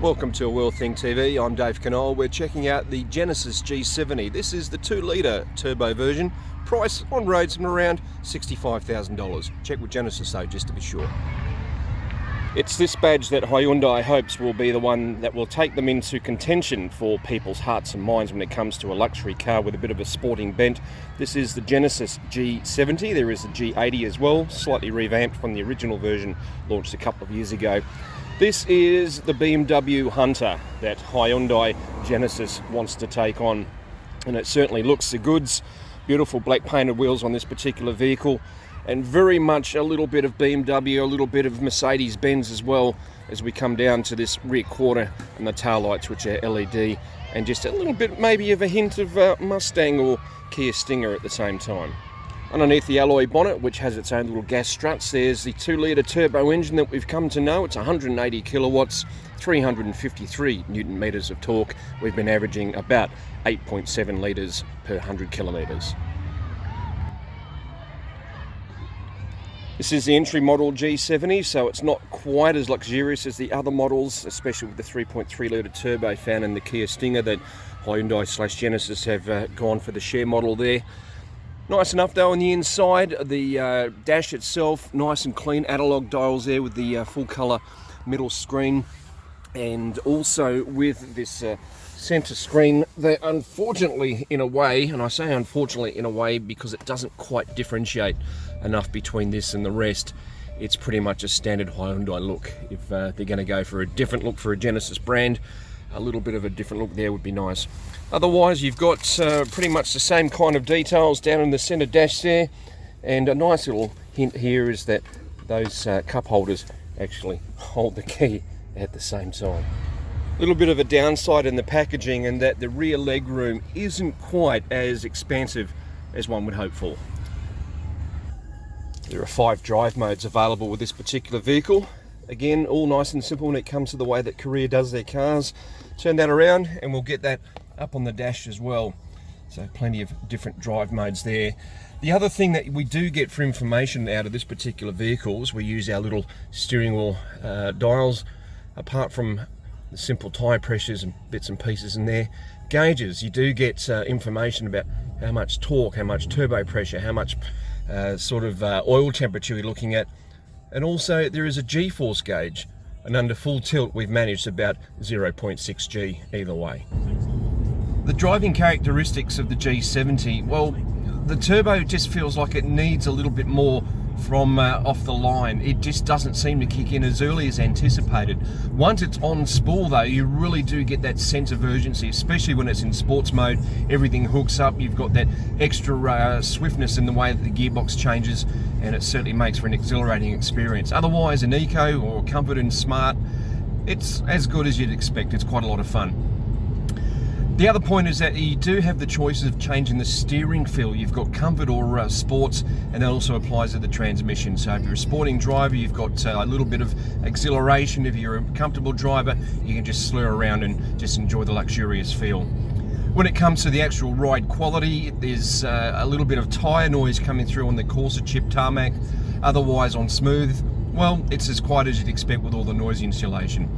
Welcome to A World Thing TV. I'm Dave Knoll. We're checking out the Genesis G70. This is the 2-litre turbo version. Price on roads from around $65,000. Check with Genesis though, just to be sure. It's this badge that Hyundai hopes will be the one that will take them into contention for people's hearts and minds when it comes to a luxury car with a bit of a sporting bent. This is the Genesis G70. There is the G80 as well, slightly revamped from the original version launched a couple of years ago. This is the BMW Hunter that Hyundai Genesis wants to take on, and it certainly looks the goods. Beautiful black painted wheels on this particular vehicle, and very much a little bit of BMW, a little bit of Mercedes-Benz as well as we come down to this rear quarter and the tail lights, which are LED, and just a little bit maybe of a hint of Mustang or Kia Stinger at the same time. Underneath the alloy bonnet, which has its own little gas struts, there's the 2-litre turbo engine that we've come to know. It's 180 kilowatts, 353 newton meters of torque. We've been averaging about 8.7 litres per 100 kilometres. This is the entry model G70, so it's not quite as luxurious as the other models, especially with the 3.3 litre turbo found in the Kia Stinger that Hyundai/Genesis have gone for the share model there. Nice enough though on the inside. The dash itself, nice and clean, analog dials there with the full colour middle screen, and also with this centre screen that unfortunately in a way, and I say unfortunately in a way because it doesn't quite differentiate enough between this and the rest. It's pretty much a standard Hyundai look. If they're going to go for a different look for a Genesis brand, a little bit of a different look there would be nice. Otherwise, you've got pretty much the same kind of details down in the centre dash there, and a nice little hint here is that those cup holders actually hold the key at the same time. A little bit of a downside in the packaging, and that the rear leg room isn't quite as expansive as one would hope for. There are 5 drive modes available with this particular vehicle. Again, all nice and simple when it comes to the way that Korea does their cars. Turn that around and we'll get that up on the dash as well. So plenty of different drive modes there. The other thing that we do get for information out of this particular vehicle is we use our little steering wheel dials. Apart from the simple tyre pressures and bits and pieces in there, gauges, you do get information about how much torque, how much turbo pressure, how much oil temperature you're looking at. And also there is a G-force gauge, and under full tilt we've managed about 0.6 G either way. The driving characteristics of the G70, well, the turbo just feels like it needs a little bit more from off the line. It just doesn't seem to kick in as early as anticipated. Once it's on spool though, you really do get that sense of urgency, especially when it's in sports mode. Everything hooks up, you've got that extra swiftness in the way that the gearbox changes, and it certainly makes for an exhilarating experience. Otherwise, an eco or comfort and smart, it's as good as you'd expect. It's quite a lot of fun. The other point is that you do have the choices of changing the steering feel. You've got comfort or sports, and that also applies to the transmission. So if you're a sporting driver, you've got a little bit of exhilaration. If you're a comfortable driver, you can just slur around and just enjoy the luxurious feel. When it comes to the actual ride quality, there's a little bit of tyre noise coming through on the Corsa chip tarmac. Otherwise on smooth, well, it's as quiet as you'd expect with all the noise insulation.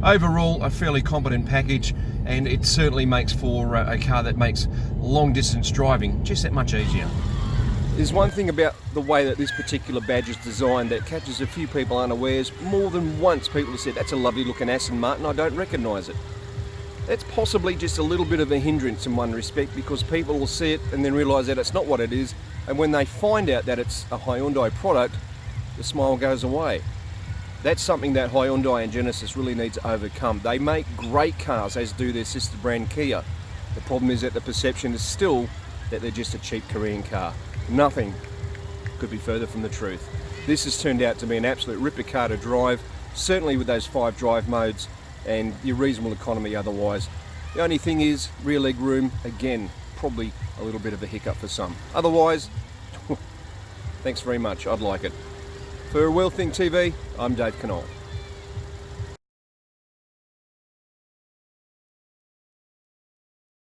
Overall, a fairly competent package, and it certainly makes for a car that makes long distance driving just that much easier. There's one thing about the way that this particular badge is designed that catches a few people unawares. More than once people have said, "That's a lovely looking Aston Martin, I don't recognise it." That's possibly just a little bit of a hindrance in one respect, because people will see it and then realise that it's not what it is, and when they find out that it's a Hyundai product, the smile goes away. That's something that Hyundai and Genesis really need to overcome. They make great cars, as do their sister brand Kia. The problem is that the perception is still that they're just a cheap Korean car. Nothing could be further from the truth. This has turned out to be an absolute ripper car to drive, certainly with those 5 drive modes and your reasonable economy otherwise. The only thing is, rear leg room, again, probably a little bit of a hiccup for some. Otherwise, thanks very much, I'd like it. For A World Thing TV, I'm Dave Knoll.